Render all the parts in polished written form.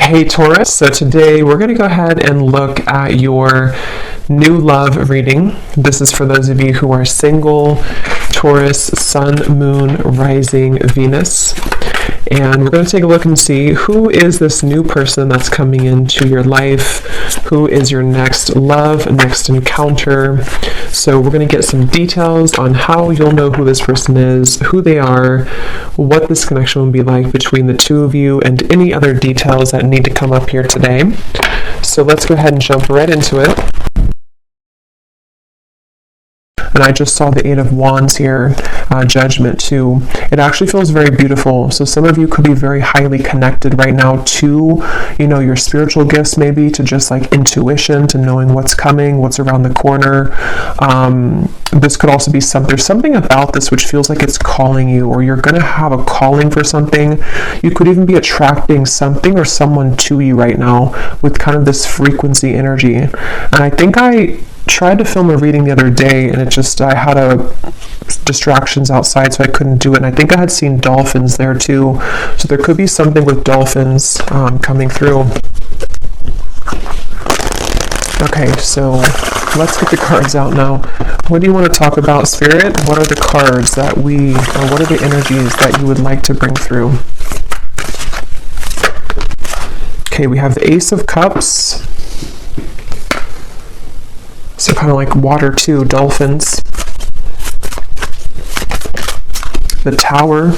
Hey Taurus, so today we're going to go ahead and look at your new love reading. This is for those of you who are single, Taurus, Sun, Moon, Rising, Venus. And we're going to take a look and see who is this new person that's coming into your life, who is your next love, next encounter. So we're going to get some details on how you'll know who this person is, who they are, what this connection will be like between the two of you, and any other details that need to come up here today. So let's go ahead and jump right into it. And I just saw the Eight of Wands here, Judgment too. It actually feels very beautiful. So some of you could be very highly connected right now to, your spiritual gifts, maybe to just like intuition, to knowing what's coming, what's around the corner. This could also be there's something about this which feels like it's calling you, or you're going to have a calling for something. You could even be attracting something or someone to you right now with kind of this frequency energy. And I think I tried to film a reading the other day, and I had distractions outside, so I couldn't do it. And I think I had seen dolphins there too, so there could be something with dolphins coming through. Okay, so let's get the cards out now. What do you want to talk about, Spirit? What are the cards or what are the energies that you would like to bring through? Okay, we have the Ace of Cups. So kind of like water too, dolphins. The Tower.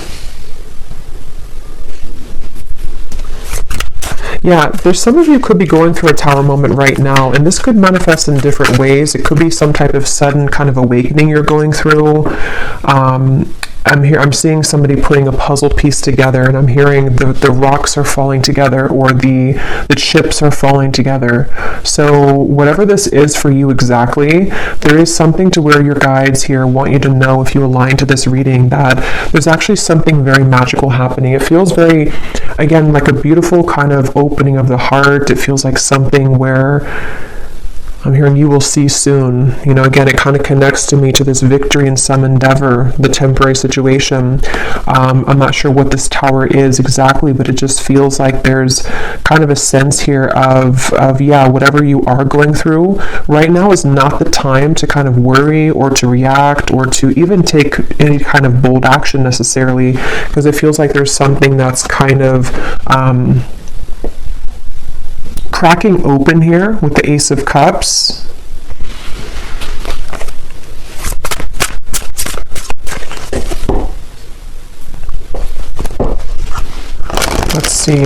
Yeah, there's some of you could be going through a Tower moment right now, and this could manifest in different ways. It could be some type of sudden kind of awakening you're going through. I'm seeing somebody putting a puzzle piece together, and I'm hearing the rocks are falling together, or the chips are falling together. So whatever this is for you exactly, there is something to where your guides here want you to know, if you align to this reading, that there's actually something very magical happening. It feels very, again, like a beautiful kind of opening of the heart. It feels like something where I'm hearing you will see soon. Again, it kind of connects to me to this victory in some endeavor, the temporary situation. I'm not sure what this tower is exactly, but it just feels like there's kind of a sense here of whatever you are going through right now is not the time to kind of worry or to react or to even take any kind of bold action necessarily, because it feels like there's something that's kind of cracking open here with the Ace of Cups. Let's see.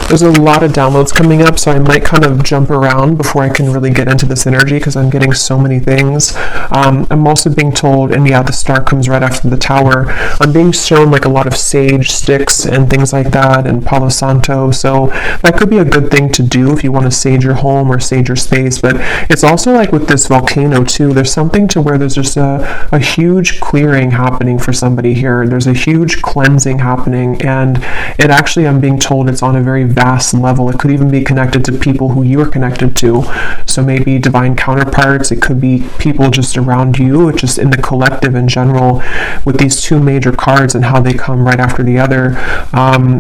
There's a lot of downloads coming up, so I might kind of jump around before I can really get into this energy, because I'm getting so many things. I'm also being told, and the star comes right after the Tower, I'm being shown like a lot of sage sticks and things like that, and Palo Santo, so that could be a good thing to do if you want to sage your home or sage your space. But it's also like with this volcano too, there's something to where there's just a huge clearing happening for somebody here. There's a huge cleansing happening, and it actually, I'm being told, it's on a very vast level. It could even be connected to people who you are connected to. So maybe divine counterparts. It could be people just around you, just in the collective in general. With these two major cards and how they come right after the other,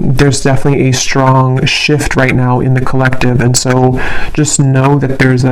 there's definitely a strong shift right now in the collective. And so just know that there's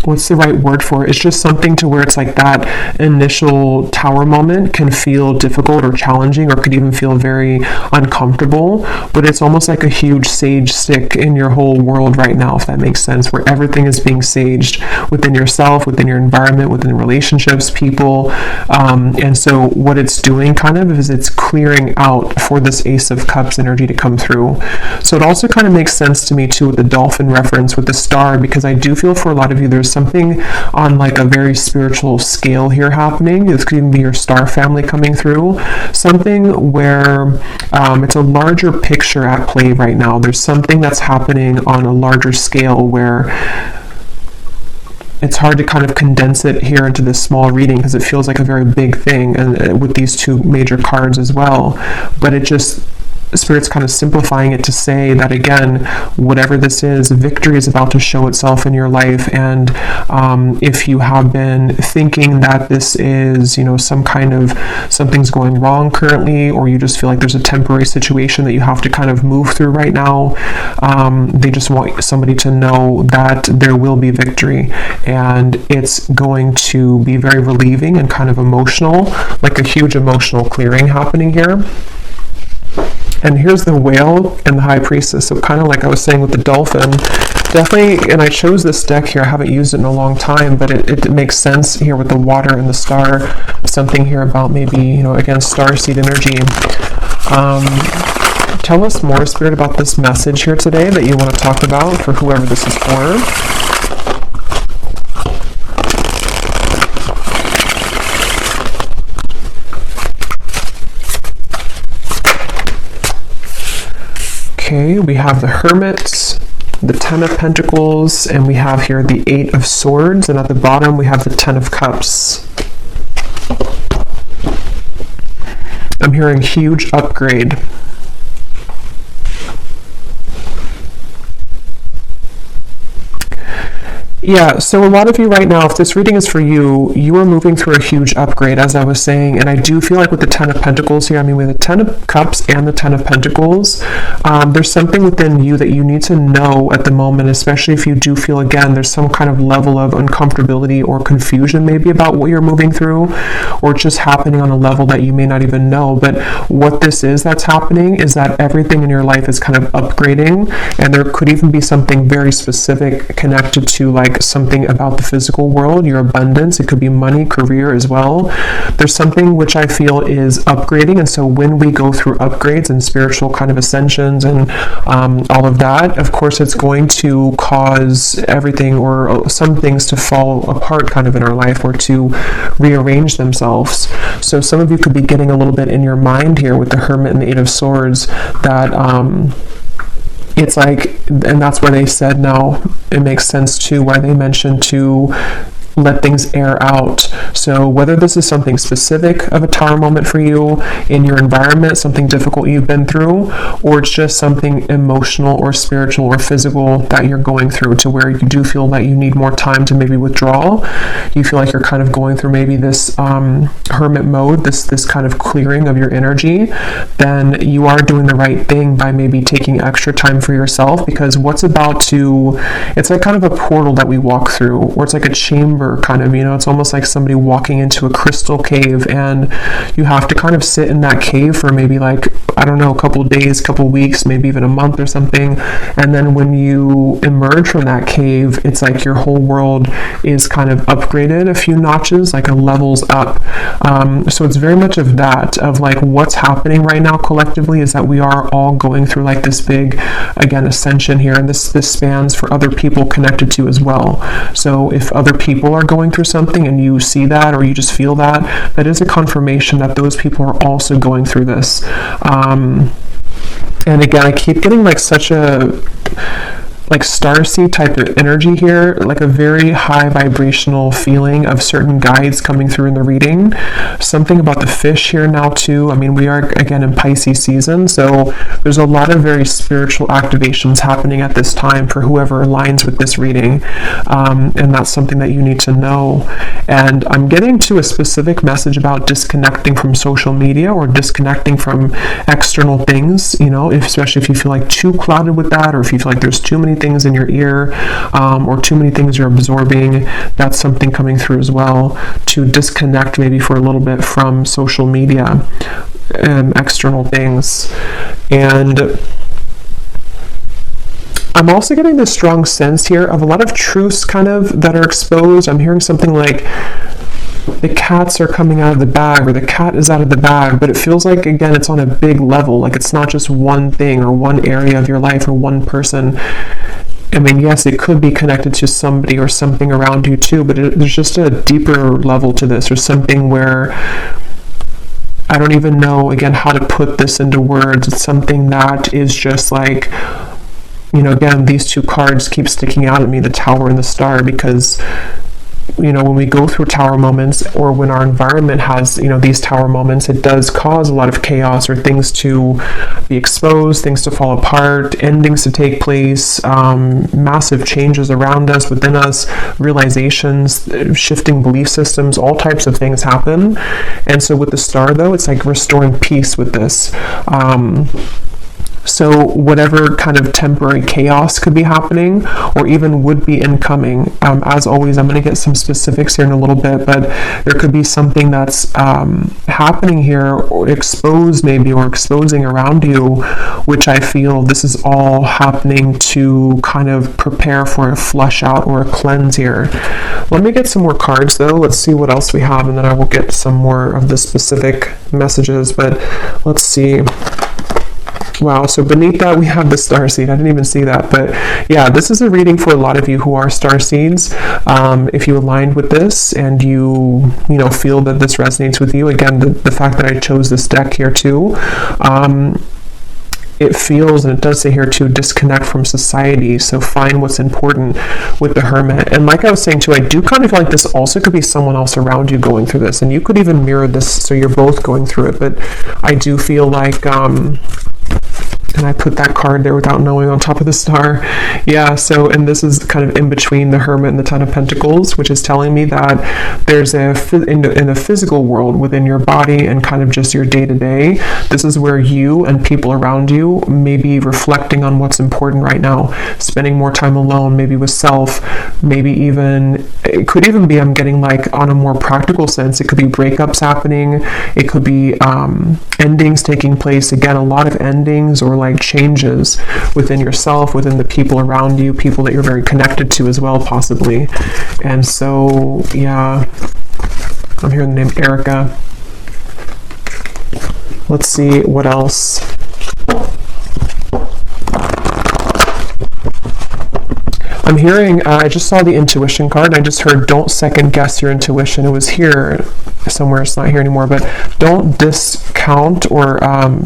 what's the right word for it? It's just something to where it's like that initial Tower moment can feel difficult or challenging, or could even feel very uncomfortable, but it's almost like a huge sage stick in your whole world right now, if that makes sense, where everything is being saged within yourself, within your environment, within relationships, people, and so what it's doing kind of is it's clearing out for this Ace of Cups energy to come through. So it also kind of makes sense to me too with the dolphin reference with the star, because I do feel for a lot of you there's something on like a very spiritual scale here happening. This could even be your star family coming through. Something where it's a larger picture at play right now. There's something that's happening on a larger scale where it's hard to kind of condense it here into this small reading because it feels like a very big thing, and with these two major cards as well. But it just Spirit's kind of simplifying it to say that, again, whatever this is, victory is about to show itself in your life. And if you have been thinking that this is, some kind of something's going wrong currently, or you just feel like there's a temporary situation that you have to kind of move through right now, they just want somebody to know that there will be victory, and it's going to be very relieving and kind of emotional, like a huge emotional clearing happening here. And here's the whale and the high priestess. So kind of like I was saying with the dolphin, definitely, and I chose this deck here. I haven't used it in a long time, but it makes sense here with the water and the star. Something here about maybe, again, starseed energy. Tell us more, Spirit, about this message here today that you want to talk about for whoever this is for. Okay, we have the Hermit, the Ten of Pentacles, and we have here the Eight of Swords, and at the bottom we have the Ten of Cups. I'm hearing huge upgrade. Yeah, so a lot of you right now, if this reading is for you, you are moving through a huge upgrade, as I was saying, and I do feel like with the Ten of Pentacles here, with the Ten of Cups and the Ten of Pentacles, there's something within you that you need to know at the moment, especially if you do feel, again, there's some kind of level of uncomfortability or confusion maybe about what you're moving through, or just happening on a level that you may not even know. But what this is that's happening is that everything in your life is kind of upgrading, and there could even be something very specific connected to, like, something about the physical world, your abundance. It could be money, career as well. There's something which I feel is upgrading, and so when we go through upgrades and spiritual kind of ascensions and all of that, of course it's going to cause everything or some things to fall apart kind of in our life, or to rearrange themselves. So some of you could be getting a little bit in your mind here with the Hermit and the Eight of Swords that it's like, and that's where they said now it makes sense too why they mentioned to let things air out. So whether this is something specific of a tower moment for you in your environment, something difficult you've been through, or it's just something emotional or spiritual or physical that you're going through, to where you do feel that you need more time to maybe withdraw. You feel like you're kind of going through maybe this hermit mode, this kind of clearing of your energy, then you are doing the right thing by maybe taking extra time for yourself, because what's about to, it's like kind of a portal that we walk through, or it's like a chamber kind of, it's almost like somebody walking into a crystal cave, and you have to kind of sit in that cave for maybe, like, I don't know, a couple of days, couple of weeks, maybe even a month or something. And then when you emerge from that cave, it's like your whole world is kind of upgraded a few notches, like a levels up. So it's very much of that, of like what's happening right now collectively is that we are all going through like this big, again, ascension here, and this spans for other people connected to as well. So if other people are going through something and you see that, or you just feel that, that is a confirmation that those people are also going through this. And again, I keep getting like such a like starseed type of energy here, like a very high vibrational feeling of certain guides coming through in the reading. Something about the fish here now too. We are again in Pisces season, so there's a lot of very spiritual activations happening at this time for whoever aligns with this reading, and that's something that you need to know. And I'm getting to a specific message about disconnecting from social media or disconnecting from external things, especially if you feel like too clouded with that, or if you feel like there's too many things in your ear, or too many things you're absorbing. That's something coming through as well, to disconnect maybe for a little bit from social media and external things. And I'm also getting this strong sense here of a lot of truths kind of that are exposed. I'm hearing something like the cats are coming out of the bag, or the cat is out of the bag, but it feels like, again, it's on a big level. Like it's not just one thing or one area of your life or one person. Yes, it could be connected to somebody or something around you too, but there's just a deeper level to this, or something where I don't even know, again, how to put this into words. It's something that is just like, again, these two cards keep sticking out at me, the Tower and the Star, because when we go through tower moments, or when our environment has, these tower moments, it does cause a lot of chaos, or things to be exposed, things to fall apart, endings to take place, massive changes around us, within us, realizations, shifting belief systems, all types of things happen. And so with the star, though, it's like restoring peace with this. So whatever kind of temporary chaos could be happening, or even would be incoming, as always, I'm going to get some specifics here in a little bit, but there could be something that's happening here, or exposed maybe, or exposing around you, which I feel this is all happening to kind of prepare for a flush out or a cleanse here. Let me get some more cards, though. Let's see what else we have, and then I will get some more of the specific messages, but let's see. Wow, so beneath that we have the starseed. I didn't even see that, but yeah, this is a reading for a lot of you who are starseeds. If you aligned with this and you feel that this resonates with you, again, the fact that I chose this deck here too, it feels, and it does say here too, disconnect from society. So find what's important with the Hermit. And like I was saying too, I do kind of feel like this also could be someone else around you going through this, and you could even mirror this, so you're both going through it. But I do feel like, and I put that card there without knowing on top of the star. Yeah, so, and this is kind of in between the Hermit and the Ten of Pentacles, which is telling me that there's in the physical world, within your body and kind of just your day-to-day, this is where you and people around you may be reflecting on what's important right now, spending more time alone, maybe with self, maybe even, it could even be, I'm getting like on a more practical sense, it could be breakups happening, it could be endings taking place, again, a lot of endings, or like changes within yourself, within the people around you, people that you're very connected to as well, possibly. And so, yeah, I'm hearing the name Erica. Let's see what else. I'm hearing, I just saw the intuition card, and I just heard, don't second guess your intuition. It was here somewhere, it's not here anymore, but don't discount or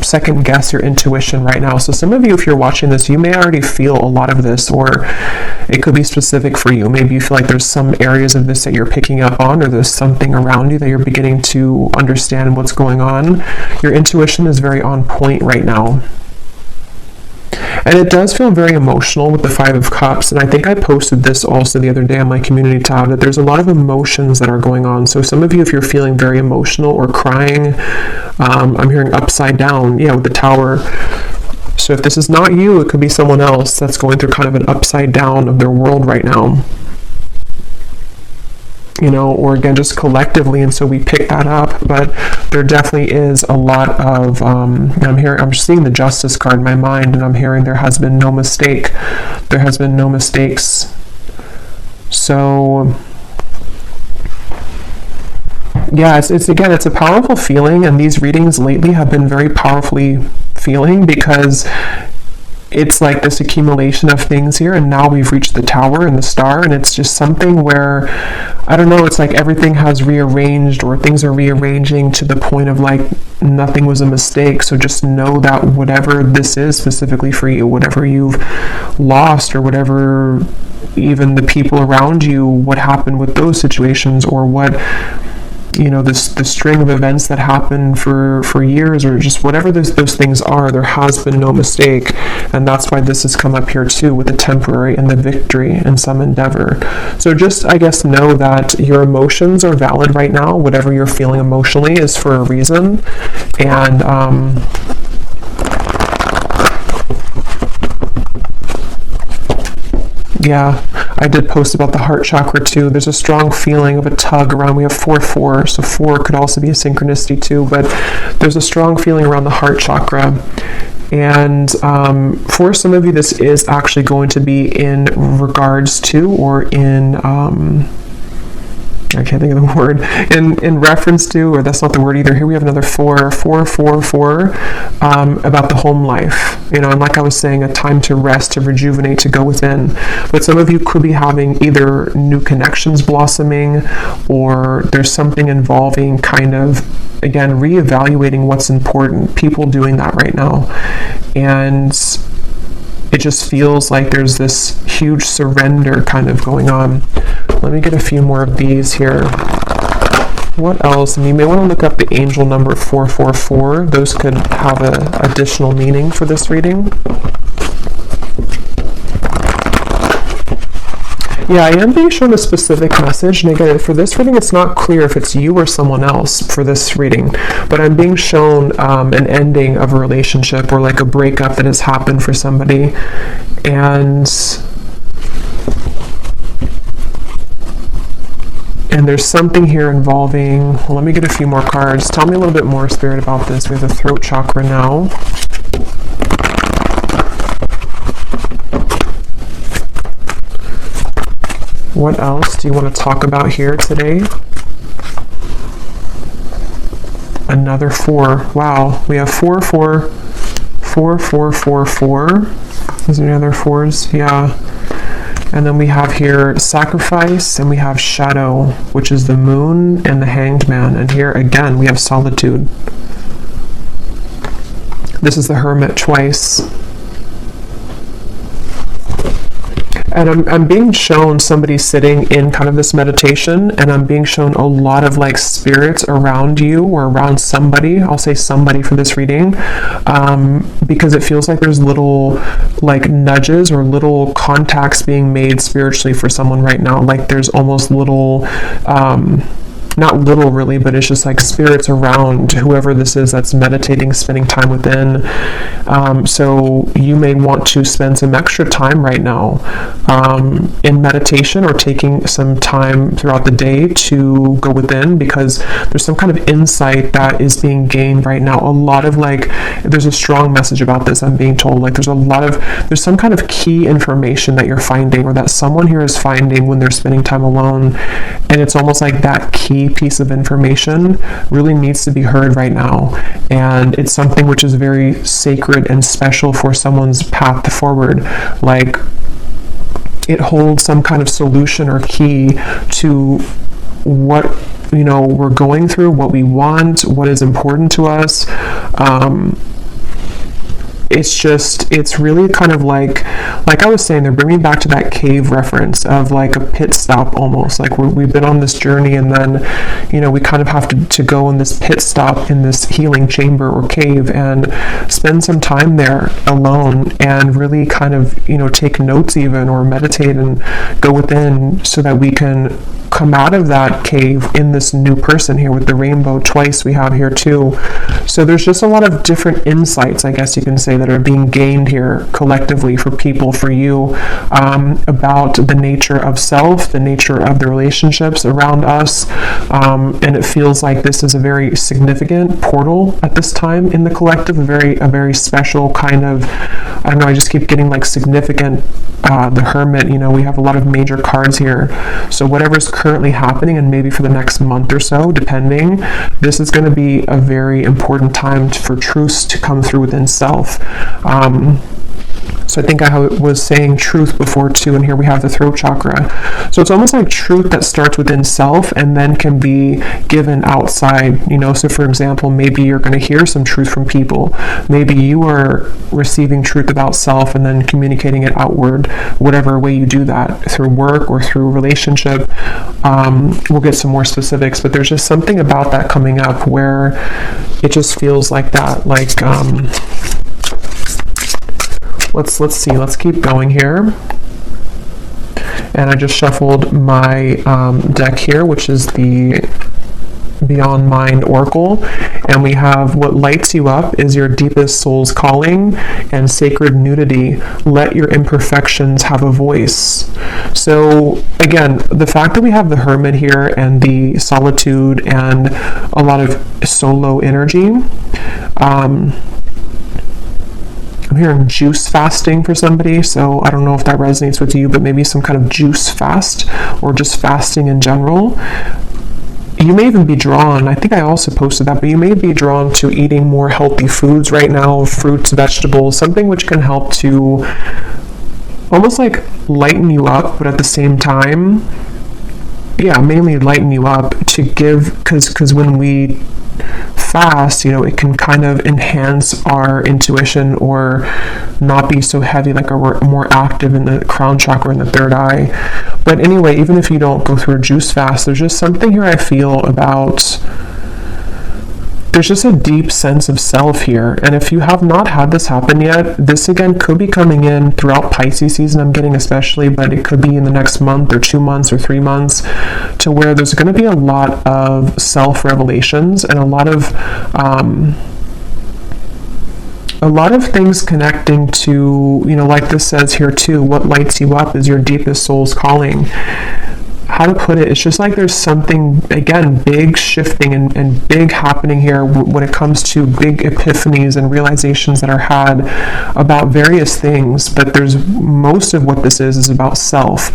second guess your intuition right now. So some of you, if you're watching this, you may already feel a lot of this, or it could be specific for you. Maybe you feel like there's some areas of this that you're picking up on, or there's something around you that you're beginning to understand what's going on. Your intuition is very on point right now. And it does feel very emotional with the Five of Cups. And I think I posted this also the other day on my community tab, that there's a lot of emotions that are going on. So some of you, if you're feeling very emotional or crying, I'm hearing upside down, with the Tower. So if this is not you, it could be someone else that's going through kind of an upside down of their world right now. Or again, just collectively, and so we pick that up. But there definitely is a lot of, I'm seeing the Justice card in my mind, and I'm hearing there has been no mistake. There has been no mistakes. So, yeah, it's a powerful feeling, and these readings lately have been very powerfully feeling, because it's like this accumulation of things here, and now we've reached the Tower and the Star, and it's just something where, I don't know, it's like everything has rearranged, or things are rearranging to the point of like nothing was a mistake. So just know that whatever this is specifically for you, whatever you've lost, or whatever, even the people around you, what happened with those situations, or what, the string of events that happened for years, or just whatever those things are, there has been no mistake. And that's why this has come up here too, with the temporary and the victory and some endeavor. So just, I guess, know that your emotions are valid right now. Whatever you're feeling emotionally is for a reason. And yeah, I did post about the heart chakra too. There's a strong feeling of a tug around. We have 4-4, so 4 could also be a synchronicity too, but there's a strong feeling around the heart chakra. And for some of you, this is actually going to be in regards to, or in, I can't think of the word, in reference to, or that's not the word either. Here we have another 4, about the home life. And like I was saying, a time to rest, to rejuvenate, to go within. But some of you could be having either new connections blossoming, or there's something involving kind of, again, reevaluating what's important. People doing that right now. And it just feels like there's this huge surrender kind of going on. Let me get a few more of these here. What else? And you may want to look up the angel number 444. Those could have an additional meaning for this reading. Yeah, I am being shown a specific message, and again, for this reading, it's not clear if it's you or someone else for this reading, but I'm being shown an ending of a relationship or like a breakup that has happened for somebody, and there's something here involving, well, let me get a few more cards. Tell me a little bit more, Spirit, about this. We have the throat chakra now. What else do you want to talk about here today? Another 4. Wow, we have 4, 4, 4, 4, 4, 4. Is there any other 4s? Yeah. And then we have here sacrifice, and we have shadow, which is the moon and the hanged man. And here again, we have solitude. This is the hermit twice. And I'm being shown somebody sitting in kind of this meditation, and I'm being shown a lot of like spirits around you or around somebody. I'll say somebody for this reading, because it feels like there's little like nudges or little contacts being made spiritually for someone right now. Like there's almost little, not little really, but it's just like spirits around whoever this is that's meditating, spending time within. So you may want to spend some extra time right now in meditation, or taking some time throughout the day to go within, because there's some kind of insight that is being gained right now. A lot of like, there's a strong message about this, I'm being told. Like there's some kind of key information that you're finding, or that someone here is finding when they're spending time alone. And it's almost like that key piece of information really needs to be heard right now, and it's something which is very sacred and special for someone's path forward. Like it holds some kind of solution or key to what we're going through, what we want, what is important to us. It's really kind of like I was saying, they're bringing back to that cave reference of like a pit stop almost. Like we've been on this journey, and then, we kind of have to go in this pit stop in this healing chamber or cave and spend some time there alone and really kind of, take notes even, or meditate and go within, so that we can come out of that cave in this new person here with the rainbow twice we have here too. So there's just a lot of different insights, I guess you can say, that are being gained here collectively for people, for you, about the nature of self, the nature of the relationships around us. And it feels like this is a very significant portal at this time in the collective, a very special kind of, I don't know, I just keep getting like significant, the Hermit, we have a lot of major cards here. So whatever's currently happening, and maybe for the next month or so, depending, this is going to be a very important time for truths to come through within self. So I think I was saying truth before too, and here we have the throat chakra. So it's almost like truth that starts within self and then can be given outside, So for example, maybe you're going to hear some truth from people. Maybe you are receiving truth about self and then communicating it outward, whatever way you do that, through work or through relationship. We'll get some more specifics, but there's just something about that coming up where it just feels like that, like, let's see, let's keep going here. And I just shuffled my deck here, which is the Beyond Mind Oracle, and we have what lights you up is your deepest soul's calling and sacred nudity. Let your imperfections have a voice. So again, the fact that we have the Hermit here and the solitude and a lot of solo energy, I'm hearing juice fasting for somebody, so I don't know if that resonates with you, but maybe some kind of juice fast or just fasting in general. You may even be drawn, I think I also posted that, but you may be drawn to eating more healthy foods right now, fruits, vegetables, something which can help to almost like lighten you up, but at the same time, mainly lighten you up to give, because when we fast, it can kind of enhance our intuition or not be so heavy, like we're more active in the crown chakra and the third eye. But anyway, even if you don't go through a juice fast, there's just something here I feel about, there's just a deep sense of self here. And if you have not had this happen yet, this again could be coming in throughout Pisces season, I'm getting especially, but it could be in the next month or 2 months or 3 months, to where there's going to be a lot of self-revelations and a lot of things connecting to, you know, like this says here too, what lights you up is your deepest soul's calling. How to put it, it's just like there's something, again, big shifting and big happening here when it comes to big epiphanies and realizations that are had about various things. But there's most of what this is about self.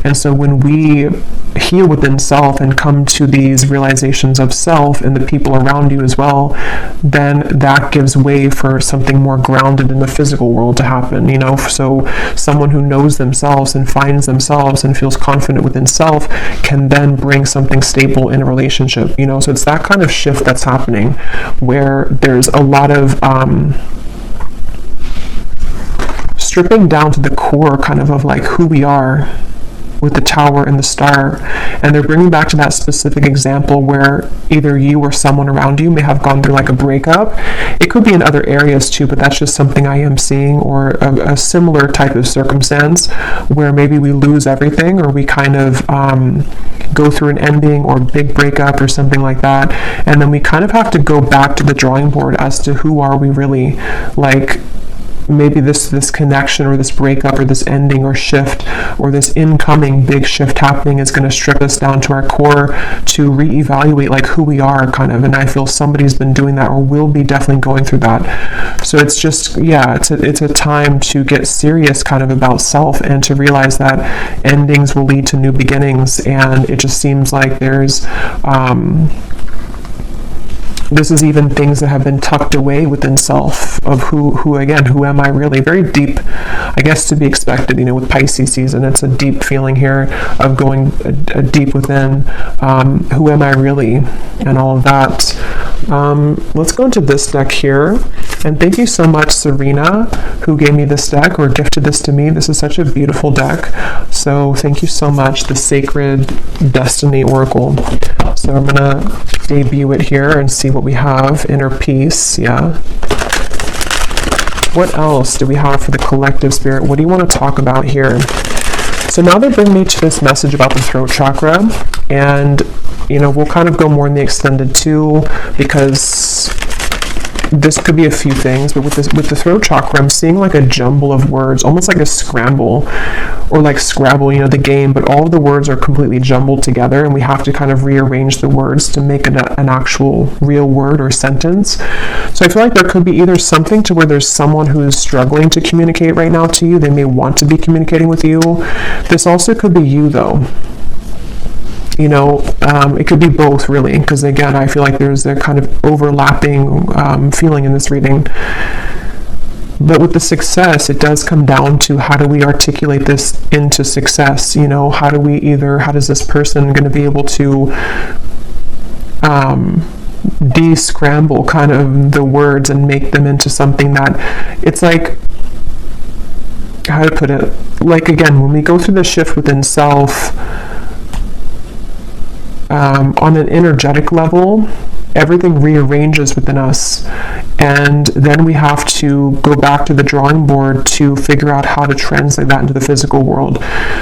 And so when we heal within self and come to these realizations of self and the people around you as well, then that gives way for something more grounded in the physical world to happen, you know. So someone who knows themselves and finds themselves and feels confident within self can then bring something stable in a relationship, you know. So it's that kind of shift that's happening, where there's a lot of stripping down to the core kind of like who we are, with the Tower and the Star. And they're bringing back to that specific example where either you or someone around you may have gone through like a breakup. It could be in other areas too, but that's just something I am seeing, or a similar type of circumstance where maybe we lose everything, or we kind of go through an ending or big breakup or something like that, and then we kind of have to go back to the drawing board as to who are we really. Like, maybe this connection or this breakup or this ending or shift or this incoming big shift happening is going to strip us down to our core to reevaluate like who we are, kind of. And I feel somebody's been doing that or will be definitely going through that. So it's just, yeah, it's a time to get serious kind of about self and to realize that endings will lead to new beginnings. And it just seems like there's this is even things that have been tucked away within self of who again, who am I really? Very deep, I guess, to be expected, you know, with Pisces season. It's a deep feeling here of going deep within, who am I really, and all of that. Let's go into this deck here. And thank you so much, Serena, who gave me this deck or gifted this to me. This is such a beautiful deck. So thank you so much, the Sacred Destiny Oracle. So I'm going to debut it here and see what we have. Inner peace, yeah. What else do we have for the collective spirit? What do you want to talk about here? So now they bring me to this message about the throat chakra, and you know, we'll kind of go more in the extended too, because this could be a few things, but with the throat chakra, I'm seeing like a jumble of words, almost like a scramble, or like Scrabble, you know, the game, but all of the words are completely jumbled together, and we have to kind of rearrange the words to make an actual real word or sentence. So I feel like there could be either something to where there's someone who is struggling to communicate right now to you. They may want to be communicating with you. This also could be you, though. You know, it could be both, really, because again, I feel like there's a kind of overlapping feeling in this reading. But with the success, it does come down to how do we articulate this into success? You know, how does this person going to be able to de-scramble kind of the words and make them into something that it's like, how to put it, like again, when we go through the shift within self, on an energetic level, everything rearranges within us, and then we have to go back to the drawing board to figure out how to translate that into the physical world.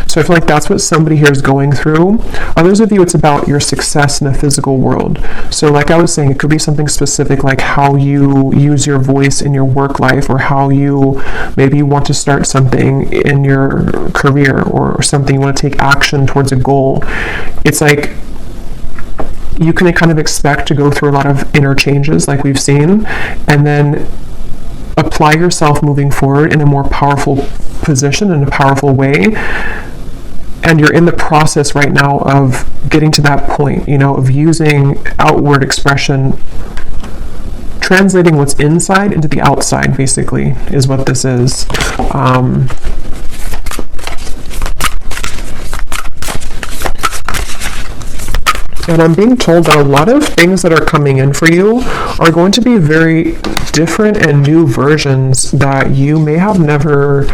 So I feel like that's what somebody here is going through. Others of you, it's about your success in the physical world. So like I was saying, it could be something specific like how you use your voice in your work life, or how you maybe want to start something in your career, or something you want to take action towards a goal. It's like you can kind of expect to go through a lot of inner changes like we've seen, and then apply yourself moving forward in a more powerful position, in a powerful way. And you're in the process right now of getting to that point, you know, of using outward expression, translating what's inside into the outside, basically, is what this is. And I'm being told that a lot of things that are coming in for you are going to be very different and new versions that you may have never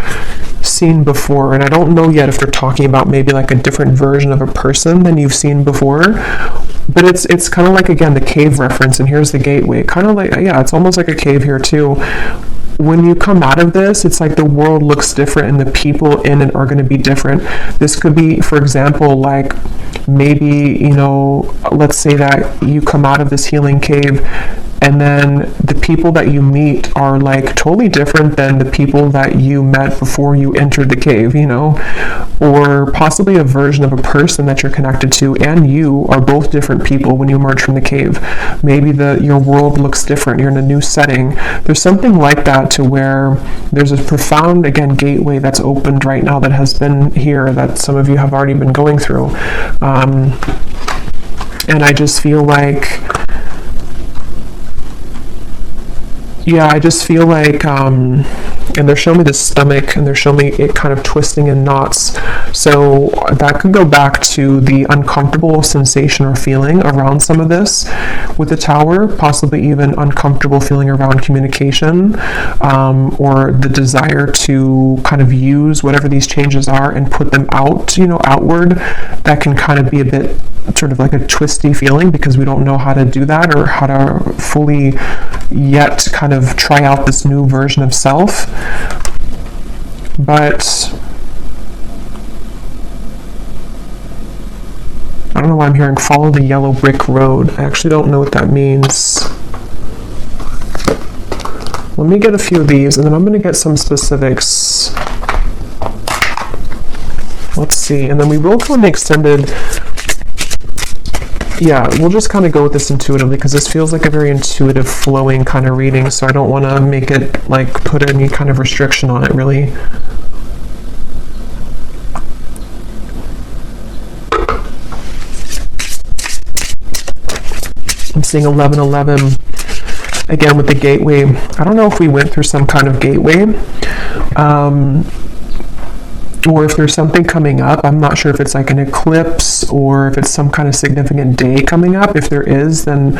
seen seen before, and I don't know yet if they're talking about maybe like a different version of a person than you've seen before, but it's kind of like, again, the cave reference, and here's the gateway, kind of like, yeah, it's almost like a cave here too. When you come out of this, it's like the world looks different and the people in it are going to be different. This could be, for example, like maybe, you know, let's say that you come out of this healing cave and then the people that you meet are like totally different than the people that you met before you entered the cave, you know, or possibly a version of a person that you're connected to and you are both different people when you emerge from the cave. Maybe your world looks different. You're in a new setting. There's something like that, to where there's a profound, again, gateway that's opened right now that has been here, that some of you have already been going through. And I just feel like, yeah, I just feel like, and they're showing me the stomach, and they're showing me it kind of twisting in knots. So that could go back to the uncomfortable sensation or feeling around some of this with the Tower, possibly even uncomfortable feeling around communication, or the desire to kind of use whatever these changes are and put them out, you know, outward. That can kind of be a bit sort of like a twisty feeling, because we don't know how to do that or how to fully yet kind of try out this new version of self. But I don't know why I'm hearing follow the yellow brick road. I actually don't know what that means. Let me get a few of these and then I'm going to get some specifics. Let's see. And then we will go in the extended. Yeah, we'll just kind of go with this intuitively, because this feels like a very intuitive, flowing kind of reading, so I don't want to make it, like, put any kind of restriction on it, really. I'm seeing 1111, again, with the gateway. I don't know if we went through some kind of gateway, or if there's something coming up. I'm not sure if it's like an eclipse or if it's some kind of significant day coming up. If there is, then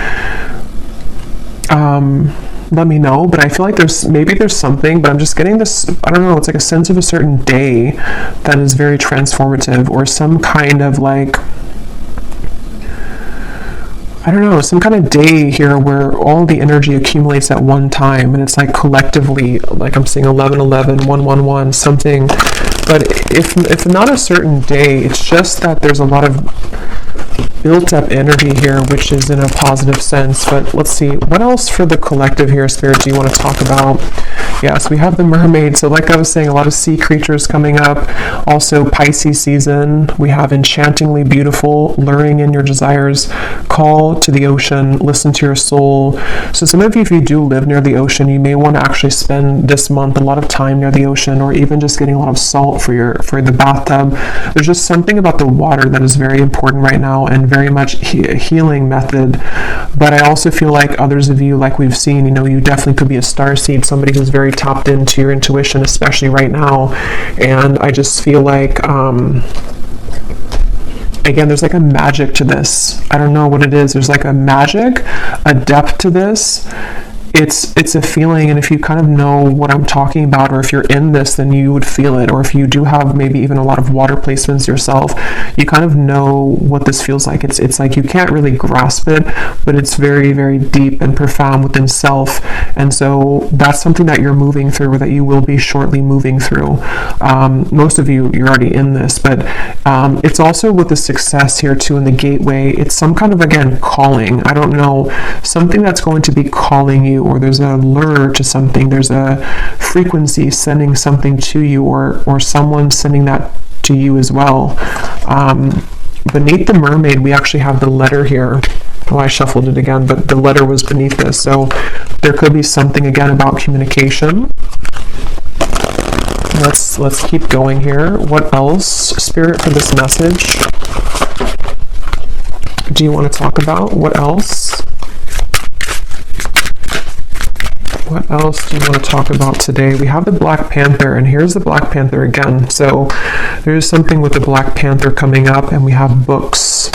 let me know. But I feel like there's something, but I'm just getting this, I don't know, it's like a sense of a certain day that is very transformative, or some kind of like, I don't know, some kind of day here where all the energy accumulates at one time, and it's like collectively, like I'm seeing 1111, 111, something. But if not a certain day, it's just that there's a lot of built up energy here, which is in a positive sense. But let's see, what else for the collective here, Spirit, do you want to talk about? Yes, we have the mermaid. So like I was saying, a lot of sea creatures coming up. Also Pisces season. We have enchantingly beautiful, luring in your desires, call to the ocean, listen to your soul. So some of you, if you do live near the ocean, you may want to actually spend this month a lot of time near the ocean, or even just getting a lot of salt for the bathtub. There's just something about the water that is very important right now, and very much a healing method. But I also feel like others of you, like we've seen, you know, you definitely could be a starseed, somebody who's very tapped into your intuition, especially right now. And I just feel like, again, there's like a magic to this. I don't know what it is. There's like a magic, a depth to this. It's a feeling, and if you kind of know what I'm talking about, or if you're in this, then you would feel it. Or if you do have maybe even a lot of water placements yourself, you kind of know what this feels like. It's like you can't really grasp it, but it's very, very deep and profound within self. And so that's something that you're moving through, or that you will be shortly moving through. Most of you, you're already in this, but it's also with the success here too in the gateway. It's some kind of, again, calling. I don't know, something that's going to be calling you, or there's a lure to something, there's a frequency sending something to you, or someone sending that to you as well. Beneath the mermaid, we actually have the letter here. Oh, I shuffled it again, but the letter was beneath this. So there could be something, again, about communication. Let's keep going here. What else, Spirit, for this message do you want to talk about? What else? What else do you want to talk about today? We have the Black Panther, and here's the Black Panther again. So there's something with the Black Panther coming up, and we have books.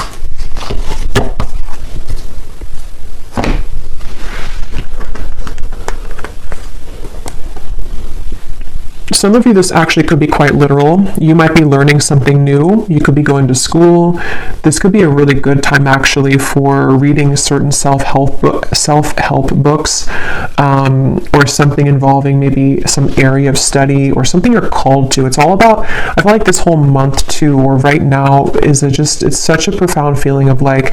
some of you, this actually could be quite literal. You might be learning something new. You could be going to school. This could be a really good time actually for reading certain self-help books, or something involving maybe some area of study or something you're called to. It's all about, I feel like this whole month too, or right now, is it's such a profound feeling of like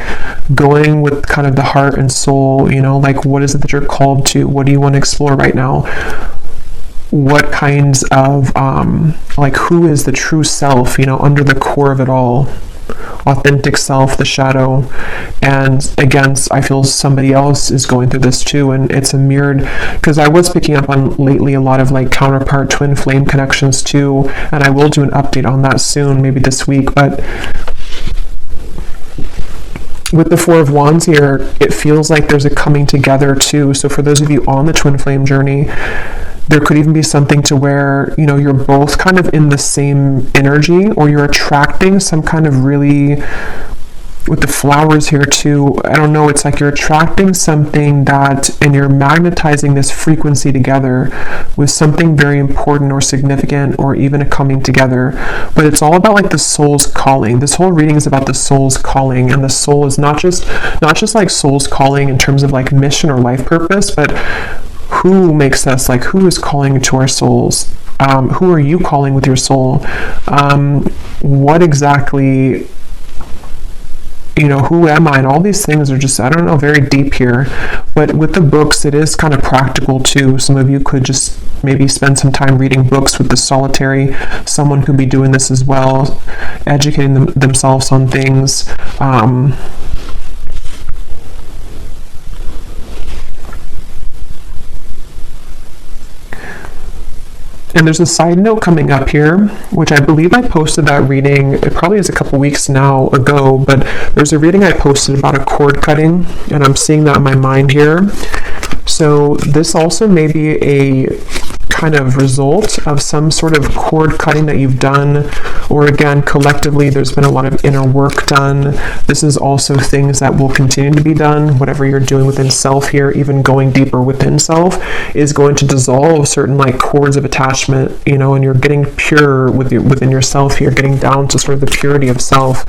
going with kind of the heart and soul, you know, like what is it that you're called to? What do you want to explore right now? What kinds of, like who is the true self, you know, under the core of it all? Authentic self, the shadow. And again, I feel somebody else is going through this too, and it's a mirrored, because I was picking up on lately a lot of like counterpart twin flame connections too, and I will do an update on that soon, maybe this week. But with the Four of Wands here, it feels like there's a coming together too. So for those of you on the twin flame journey, there could even be something to where, you know, you're both kind of in the same energy, or you're attracting some kind of really, with the flowers here too, I don't know, it's like you're attracting something that, and you're magnetizing this frequency together with something very important or significant, or even a coming together. But it's all about like the soul's calling. This whole reading is about the soul's calling, and the soul is not just like soul's calling in terms of like mission or life purpose, but who makes us, like who is calling to our souls? Who are you calling with your soul? What exactly, you know, who am I? And all these things are just, I don't know, very deep here. But with the books, it is kind of practical too. Some of you could just maybe spend some time reading books with the solitary. Someone could be doing this as well, educating themselves on things. And there's a side note coming up here, which I believe I posted that reading, it probably is a couple weeks now ago, but there's a reading I posted about a cord cutting, and I'm seeing that in my mind here. So this also may be a kind of result of some sort of cord cutting that you've done, or again, collectively, there's been a lot of inner work done. This is also things that will continue to be done. Whatever you're doing within self here, even going deeper within self, is going to dissolve certain like cords of attachment, you know, and you're getting pure within yourself here, getting down to sort of the purity of self.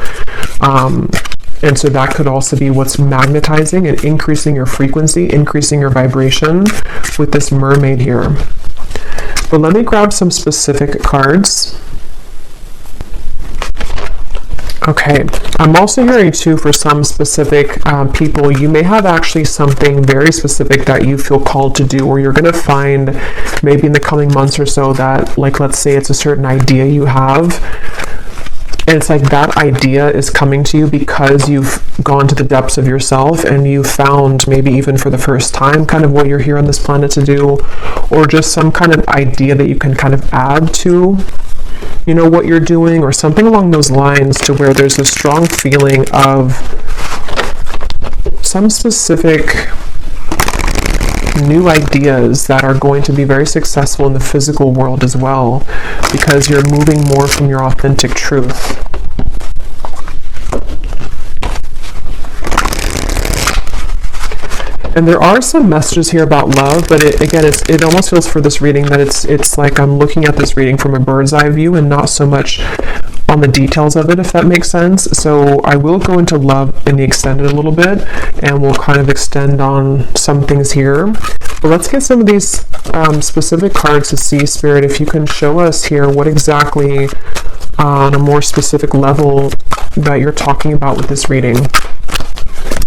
And so that could also be what's magnetizing and increasing your frequency, increasing your vibration with this mermaid here. But let me grab some specific cards. Okay, I'm also hearing too, for some specific people, you may have actually something very specific that you feel called to do, or you're going to find maybe in the coming months or so that, like, let's say it's a certain idea you have, and it's like that idea is coming to you because you've gone to the depths of yourself and you found, maybe even for the first time, kind of what you're here on this planet to do, or just some kind of idea that you can kind of add to, you know, what you're doing, or something along those lines, to where there's a strong feeling of some specific new ideas that are going to be very successful in the physical world as well, because you're moving more from your authentic truth. And there are some messages here about love, but it almost feels for this reading that it's like I'm looking at this reading from a bird's eye view and not so much on the details of it, if that makes sense. So I will go into love in the extended a little bit, and we'll kind of extend on some things here. But let's get some of these specific cards to see, Spirit, if you can show us here what exactly on a more specific level that you're talking about with this reading.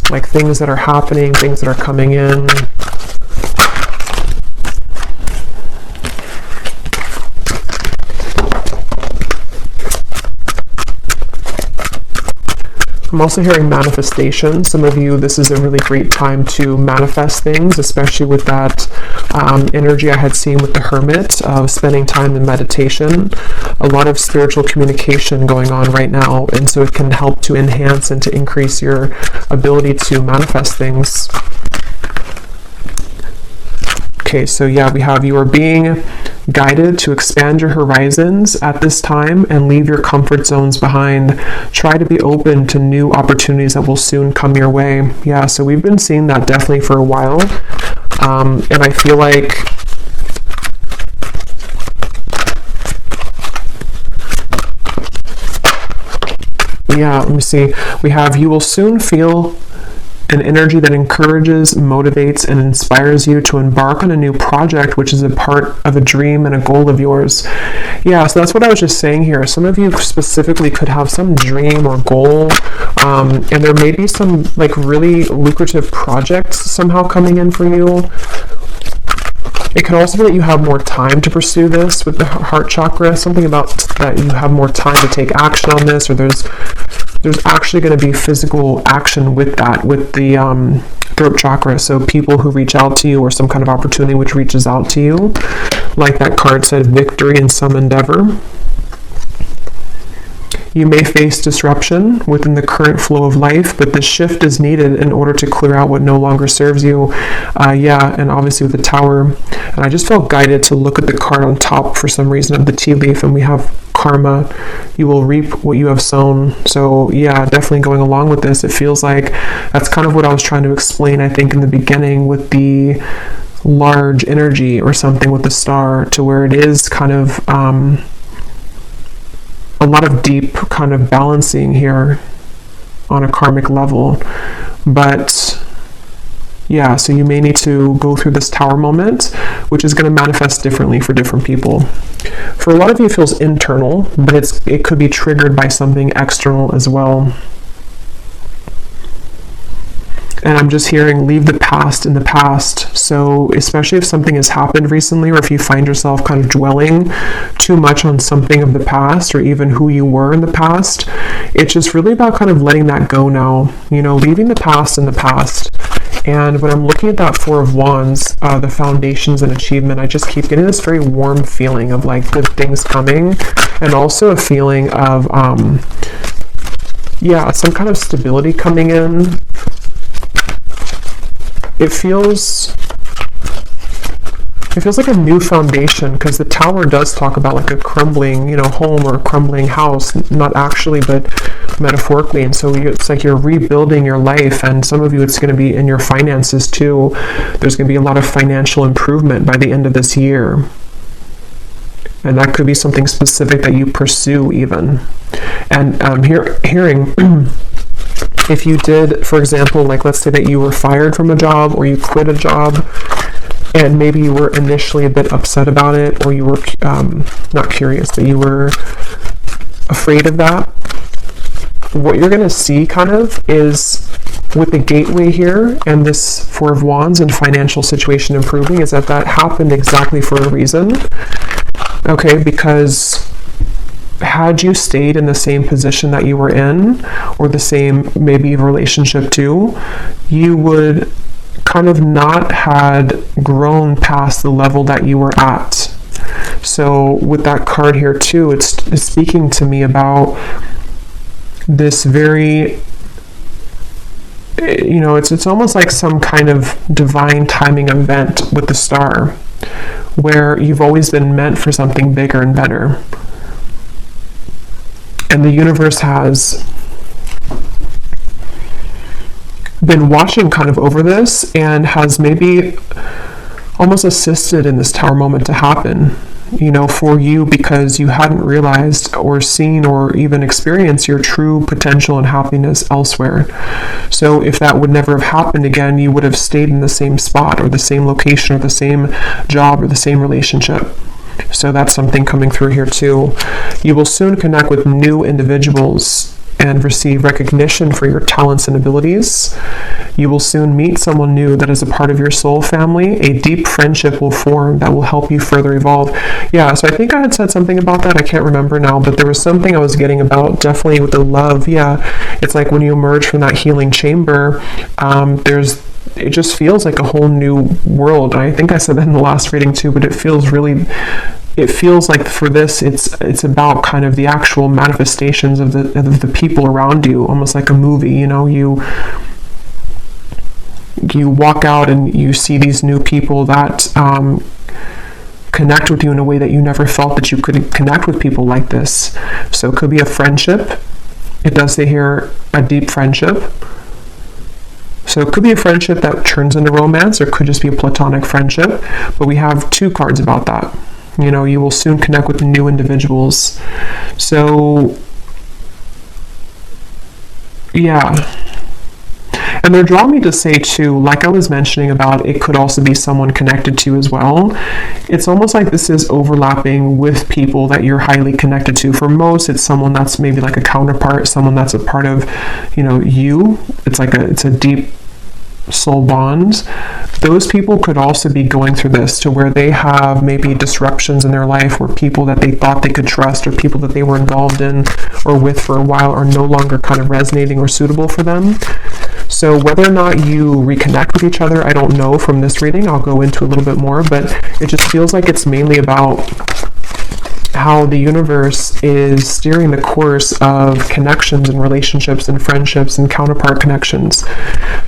Like things that are happening, things that are coming in. I'm also hearing manifestation. Some of you, this is a really great time to manifest things, especially with that energy I had seen with the Hermit of spending time in meditation. A lot of spiritual communication going on right now, and so it can help to enhance and to increase your ability to manifest things. Okay, so yeah, we have you are being guided to expand your horizons at this time and leave your comfort zones behind. Try to be open to new opportunities that will soon come your way. Yeah, so we've been seeing that definitely for a while. And I feel like Yeah, let me see. We have, you will soon feel an energy that encourages, motivates, and inspires you to embark on a new project, which is a part of a dream and a goal of yours. Yeah, so that's what I was just saying here. Some of you specifically could have some dream or goal, and there may be some like really lucrative projects somehow coming in for you. It could also be that you have more time to pursue this with the heart chakra, something about that you have more time to take action on this, or there's actually going to be physical action with that, with the throat chakra. So people who reach out to you, or some kind of opportunity which reaches out to you, like that card said, victory in some endeavor. You may face disruption within the current flow of life, but this shift is needed in order to clear out what no longer serves you. Yeah, and obviously with the Tower. And I just felt guided to look at the card on top for some reason of the tea leaf, and we have karma. You will reap what you have sown. So yeah, definitely going along with this, it feels like that's kind of what I was trying to explain, I think, in the beginning with the large energy or something with the star, to where it is kind of a lot of deep kind of balancing here on a karmic level. But yeah, so you may need to go through this Tower moment, which is going to manifest differently for different people. For a lot of you, it feels internal, but it could be triggered by something external as well. And I'm just hearing, leave the past in the past. So especially if something has happened recently, or if you find yourself kind of dwelling too much on something of the past, or even who you were in the past, it's just really about kind of letting that go now, you know, leaving the past in the past. And when I'm looking at that Four of Wands, the foundations and achievement, I just keep getting this very warm feeling of like good things coming, and also a feeling of, yeah, some kind of stability coming in. It feels like a new foundation, because the Tower does talk about like a crumbling, you know, home or a crumbling house, not actually, but metaphorically. And so it's like you're rebuilding your life, and some of you, it's going to be in your finances too. There's going to be a lot of financial improvement by the end of this year. And that could be something specific that you pursue even. And hearing if you did, for example, like let's say that you were fired from a job, or you quit a job, and maybe you were initially a bit upset about it, or you were not curious, but you were afraid of that. What you're going to see kind of is with the gateway here and this Four of Wands and financial situation improving, is that happened exactly for a reason. Okay, because had you stayed in the same position that you were in, or the same maybe relationship too, you would kind of not had grown past the level that you were at. So with that card here too, it's speaking to me about this very, you know, it's almost like some kind of divine timing event with the star, where you've always been meant for something bigger and better. And the universe has been watching kind of over this, and has maybe almost assisted in this Tower moment to happen, you know, for you, because you hadn't realized or seen or even experienced your true potential and happiness elsewhere. So if that would never have happened again, you would have stayed in the same spot, or the same location, or the same job, or the same relationship. So that's something coming through here too. You will soon connect with new individuals and receive recognition for your talents and abilities. You will soon meet someone new that is a part of your soul family. A deep friendship will form that will help you further evolve. Yeah, so I think I had said something about that. I can't remember now, but there was something I was getting about, definitely with the love. Yeah, it's like when you emerge from that healing chamber, it just feels like a whole new world. I think I said that in the last reading too, but it feels like for this, it's about kind of the actual manifestations of the people around you, almost like a movie. You know, you walk out and you see these new people that connect with you in a way that you never felt that you could connect with people like this. So it could be a friendship. It does say here a deep friendship. So it could be a friendship that turns into romance, or it could just be a platonic friendship. But we have two cards about that. You know, you will soon connect with new individuals. So Yeah. And they're drawing me to say too, like I was mentioning about, it could also be someone connected to as well. It's almost like this is overlapping with people that you're highly connected to. For most, it's someone that's maybe like a counterpart, someone that's a part of, you. It's a deep soul bonds. Those people could also be going through this to where they have maybe disruptions in their life where people that they thought they could trust or people that they were involved in or with for a while are no longer kind of resonating or suitable for them. So whether or not you reconnect with each other, I don't know from this reading. I'll go into a little bit more, but it just feels like it's mainly about how the universe is steering the course of connections and relationships and friendships and counterpart connections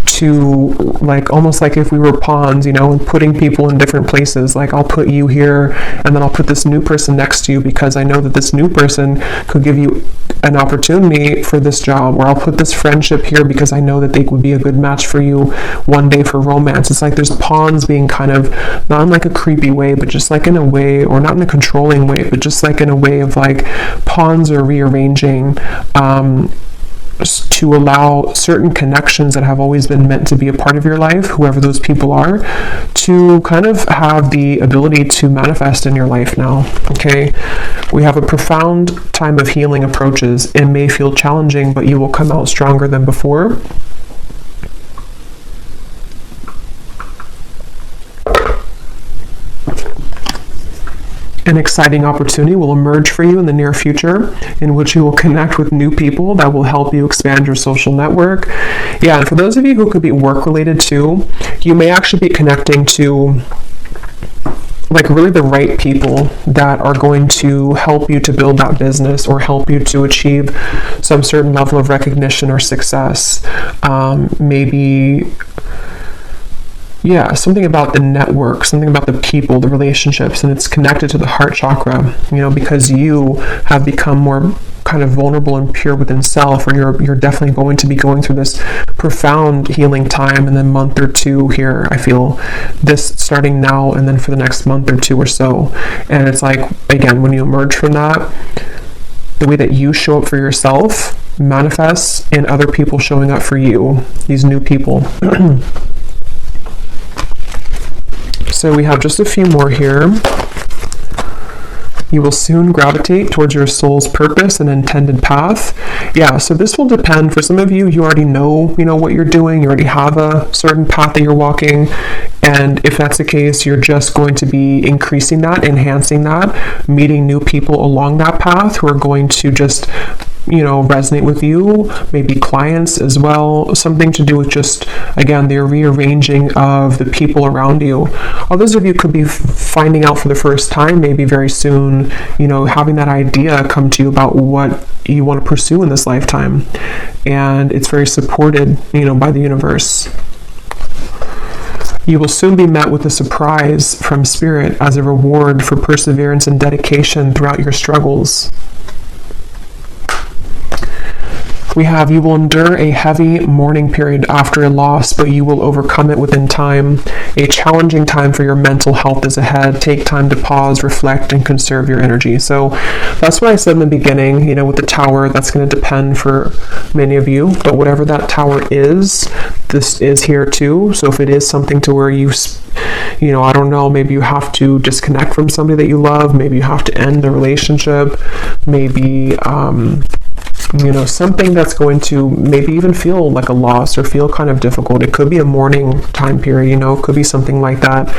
to, like, almost like if we were pawns, and putting people in different places. Like, I'll put you here and then I'll put this new person next to you because I know that this new person could give you an opportunity for this job, or I'll put this friendship here because I know that they would be a good match for you one day for romance. It's like there's pawns being kind of, not in like a creepy way, but just like in a way, or not in a controlling way, but just like in a way of like pawns are rearranging to allow certain connections that have always been meant to be a part of your life, whoever those people are, to kind of have the ability to manifest in your life now. Okay, we have a profound time of healing approaches. It may feel challenging, but you will come out stronger than before. An exciting opportunity will emerge for you in the near future in which you will connect with new people that will help you expand your social network. Yeah, and for those of you who could be work related too, you may actually be connecting to like really the right people that are going to help you to build that business or help you to achieve some certain level of recognition or success. Maybe something about the network, something about the people, the relationships, and it's connected to the heart chakra, because you have become more kind of vulnerable and pure within self, or you're definitely going to be going through this profound healing time in the month or two here. I feel this starting now and then for the next month or two or so. And it's like, again, when you emerge from that, the way that you show up for yourself manifests in other people showing up for you, these new people. So we have just a few more here. You will soon gravitate towards your soul's purpose and intended path. Yeah, so this will depend. For some of you, you already know, what you're doing. You already have a certain path that you're walking. And if that's the case, you're just going to be increasing that, enhancing that, meeting new people along that path who are going to just resonate with you, maybe clients as well, something to do with just, again, the rearranging of the people around you. Others of you could be finding out for the first time, maybe very soon, having that idea come to you about what you want to pursue in this lifetime. And it's very supported, by the universe. You will soon be met with a surprise from Spirit as a reward for perseverance and dedication throughout your struggles. We have, you will endure a heavy mourning period after a loss, but you will overcome it within time. A challenging time for your mental health is ahead. Take time to pause, reflect, and conserve your energy. So that's what I said in the beginning, with the tower. That's going to depend for many of you, but whatever that tower is, this is here too. So if it is something to where you, I don't know, maybe you have to disconnect from somebody that you love, maybe you have to end the relationship, maybe, something that's going to maybe even feel like a loss or feel kind of difficult. It could be a mourning time period, it could be something like that.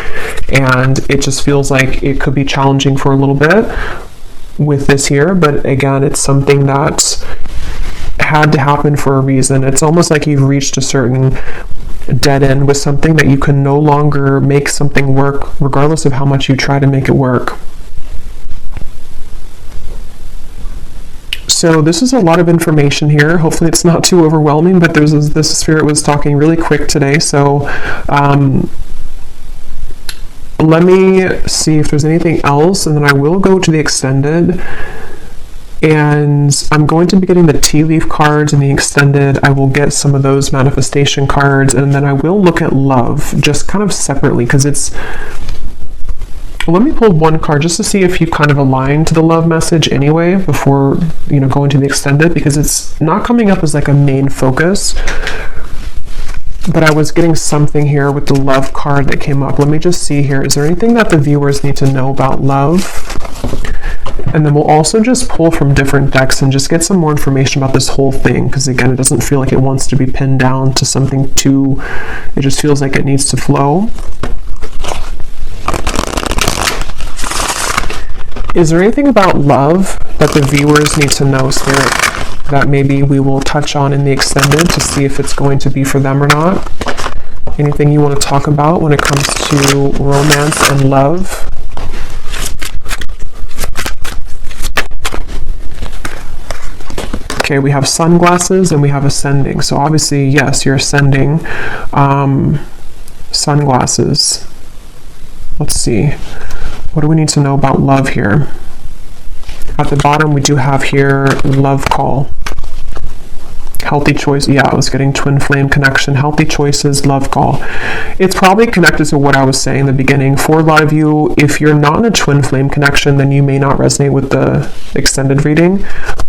And it just feels like it could be challenging for a little bit with this here. But again, it's something that's had to happen for a reason. It's almost like you've reached a certain dead end with something that you can no longer make something work, regardless of how much you try to make it work. So this is a lot of information here. Hopefully it's not too overwhelming, but this Spirit was talking really quick today. So let me see if there's anything else, and then I will go to the extended. And I'm going to be getting the tea leaf cards and the extended. I will get some of those manifestation cards, and then I will look at love just kind of separately, because Let me pull one card just to see if you kind of align to the love message anyway before, going to the extended, because it's not coming up as like a main focus. But I was getting something here with the love card that came up. Let me just see here. Is there anything that the viewers need to know about love? And then we'll also just pull from different decks and just get some more information about this whole thing, because again, it doesn't feel like it wants to be pinned down to something too, it just feels like it needs to flow. Is there anything about love that the viewers need to know, Spirit, that maybe we will touch on in the extended to see if it's going to be for them or not? Anything you want to talk about when it comes to romance and love? Okay, we have sunglasses and we have ascending. So obviously, yes, you're ascending. Sunglasses. Let's see. What do we need to know about love here? At the bottom, we do have here love call. Healthy choice. Yeah, I was getting twin flame connection. Healthy choices, love call. It's probably connected to what I was saying in the beginning. For a lot of you, if you're not in a twin flame connection, then you may not resonate with the extended reading.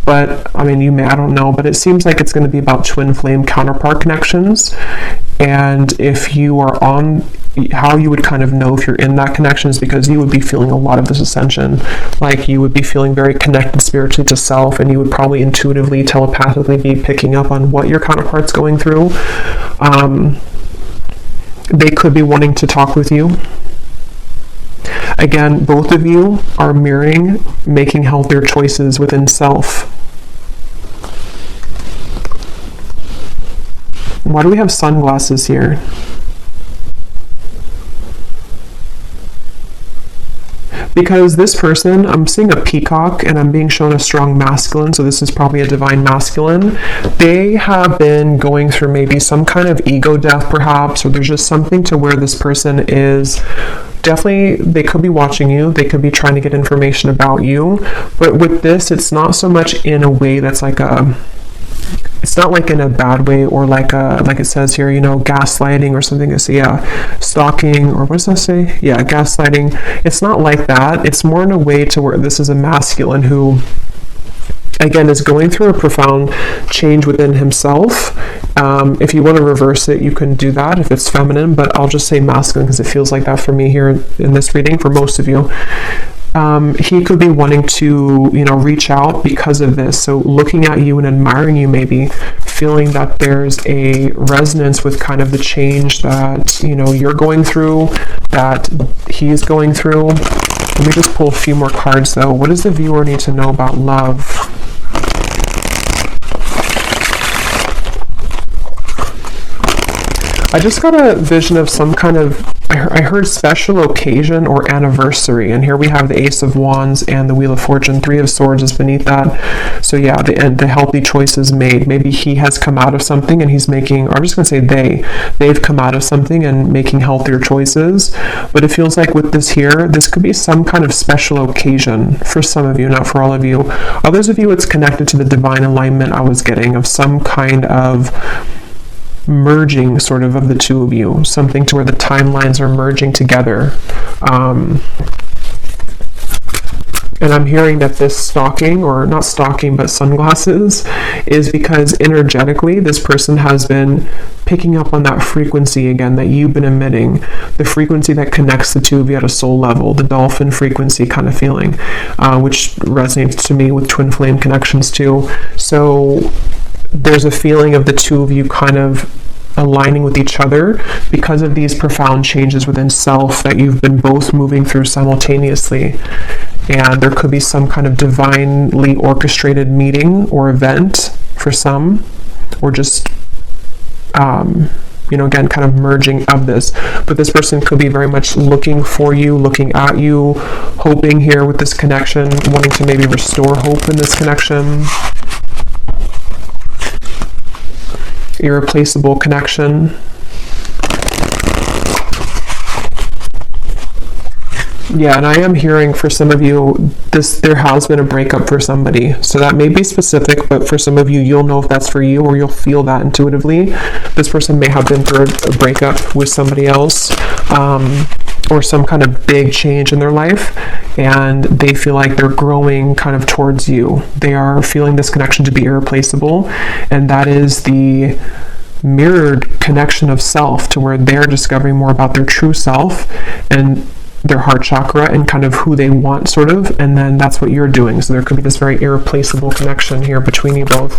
But I mean, I don't know, but it seems like it's going to be about twin flame counterpart connections. And if you are on, how you would kind of know if you're in that connection is because you would be feeling a lot of this ascension. Like you would be feeling very connected spiritually to self, and you would probably intuitively, telepathically be picking up on what your counterpart's going through. They could be wanting to talk with you. Again, both of you are mirroring making healthier choices within self. Why do we have sunglasses here? Because this person, I'm seeing a peacock and I'm being shown a strong masculine, so this is probably a divine masculine. They have been going through maybe some kind of ego death perhaps, or there's just something to where this person is definitely, they could be watching you, they could be trying to get information about you, but with this, it's not so much in a way that's like it's not like in a bad way, or like it says here, gaslighting or something. So yeah, stalking, or what does that say? Yeah, gaslighting. It's not like that. It's more in a way to where this is a masculine who, again, is going through a profound change within himself. If you want to reverse it, you can do that if it's feminine, but I'll just say masculine because it feels like that for me here in this reading for most of you. He could be wanting to, reach out because of this. So looking at you and admiring you, maybe feeling that there's a resonance with kind of the change that, you're going through, that he's going through. Let me just pull a few more cards though. What does the viewer need to know about love? I just got a vision of some kind of, I heard special occasion or anniversary, and here we have the Ace of Wands and the Wheel of Fortune. Three of Swords is beneath that. So yeah, the healthy choices made. Maybe he has come out of something and he's making, or I'm just going to say they've come out of something and making healthier choices. But it feels like with this here, this could be some kind of special occasion for some of you, not for all of you. Others of you, it's connected to the divine alignment I was getting of some kind of merging sort of the two of you, something to where the timelines are merging together. And I'm hearing that this stalking, or not stalking, but sunglasses, is because energetically this person has been picking up on that frequency again that you've been emitting, the frequency that connects the two of you at a soul level, the dolphin frequency kind of feeling, which resonates to me with twin flame connections too. So there's a feeling of the two of you kind of aligning with each other because of these profound changes within self that you've been both moving through simultaneously. And there could be some kind of divinely orchestrated meeting or event for some, or just again, kind of merging of this. But this person could be very much looking for you, looking at you, hoping here with this connection, wanting to maybe restore hope in this connection. Irreplaceable connection. Yeah, and I am hearing for some of you, there has been a breakup for somebody. So that may be specific, but for some of you, you'll know if that's for you, or you'll feel that intuitively. This person may have been through a breakup with somebody else. or some kind of big change in their life, and they feel like they're growing kind of towards you. They are feeling this connection to be irreplaceable, and that is the mirrored connection of self, to where they're discovering more about their true self and their heart chakra and kind of who they want, sort of, and then that's what you're doing. So there could be this very irreplaceable connection here between you both.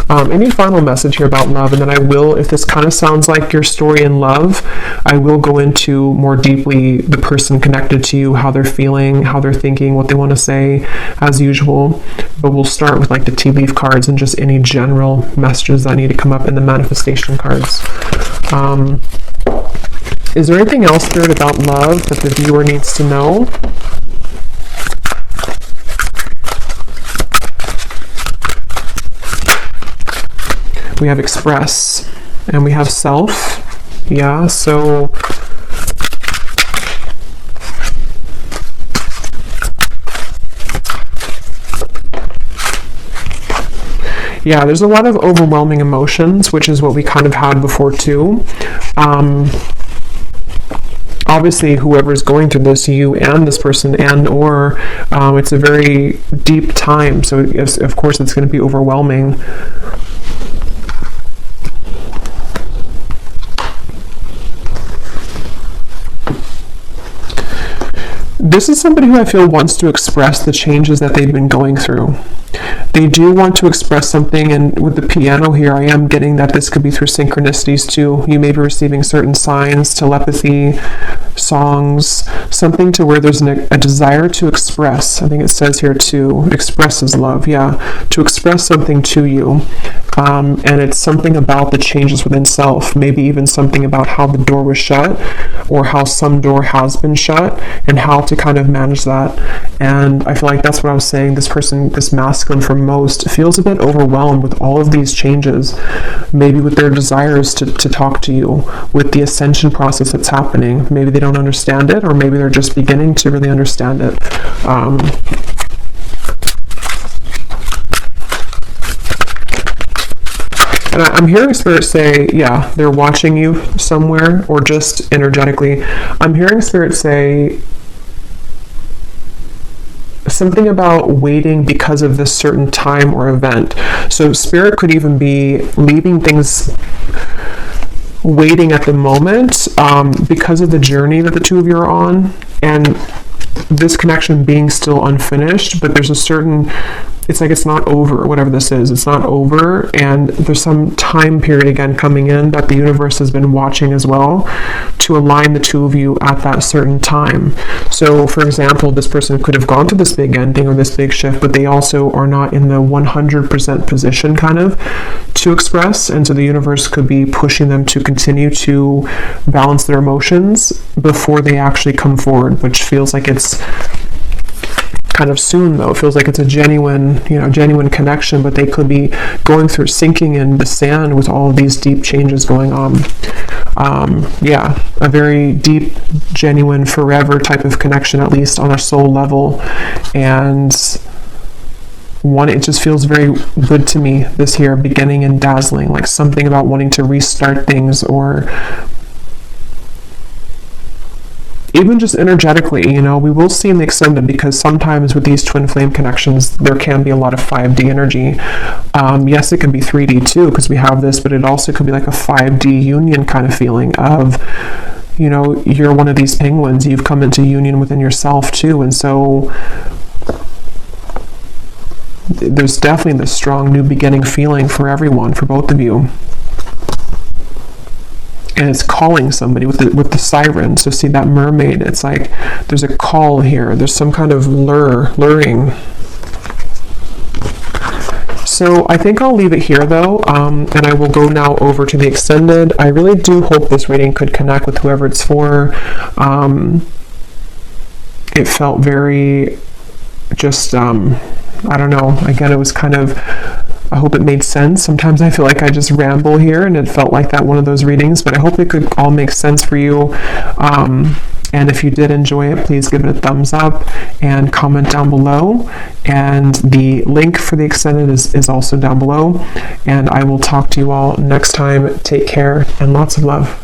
Any final message here about love? And then I will, if this kind of sounds like your story in love, I will go into more deeply the person connected to you, how they're feeling, how they're thinking, what they want to say, as usual. But we'll start with like the tea leaf cards and just any general messages that need to come up in the manifestation cards. Is there anything else, Spirit, about love that the viewer needs to know? We have express and we have self. Yeah, so yeah, there's a lot of overwhelming emotions, which is what we kind of had before too. Obviously, whoever's going through this, you and this person, and or it's a very deep time, so of course it's going to be overwhelming. This is somebody who I feel wants to express the changes that they've been going through. They do want to express something, and with the piano here, I am getting that this could be through synchronicities too. You may be receiving certain signs, telepathy, songs, something to where there's a desire to express. I think it says here to express is love, yeah, to express something to you. And it's something about the changes within self, maybe even something about how the door was shut, or how some door has been shut, and how to kind of manage that. And I feel like that's what I was saying. This person, this masculine for most, feels a bit overwhelmed with all of these changes, maybe with their desires to talk to you, with the ascension process that's happening. Maybe they don't understand it, or maybe they're just beginning to really understand it. And I'm hearing Spirit say, yeah, they're watching you somewhere, or just energetically. I'm hearing Spirit say something about waiting because of this certain time or event. So Spirit could even be leaving things waiting at the moment because of the journey that the two of you are on, and this connection being still unfinished, but there's a certain, it's like it's not over, whatever this is, it's not over, and there's some time period again coming in that the universe has been watching as well to align the two of you at that certain time. So for example, this person could have gone to this big ending or this big shift, but they also are not in the 100% position kind of to express, and so the universe could be pushing them to continue to balance their emotions before they actually come forward, which feels like it's kind of soon though. It feels like it's a genuine connection, but they could be going through sinking in the sand with all of these deep changes going on. Yeah, a very deep, genuine, forever type of connection, at least on a soul level. And it just feels very good to me this here, beginning and dazzling, like something about wanting to restart things, or even just energetically, we will see in the extended, because sometimes with these twin flame connections, there can be a lot of 5D energy. Yes, it can be 3D too, because we have this, but it also could be like a 5D union kind of feeling of, you're one of these penguins, you've come into union within yourself too, and so there's definitely this strong new beginning feeling for everyone, for both of you. And it's calling somebody with the siren. So see that mermaid, it's like there's a call here. There's some kind of luring. So I think I'll leave it here though, and I will go now over to the extended. I really do hope this reading could connect with whoever it's for. It felt very just, I don't know, again, it was kind of, I hope it made sense. Sometimes I feel like I just ramble here, and it felt like that one of those readings, but I hope it could all make sense for you. And if you did enjoy it, please give it a thumbs up and comment down below. And the link for the extended is also down below. And I will talk to you all next time. Take care and lots of love.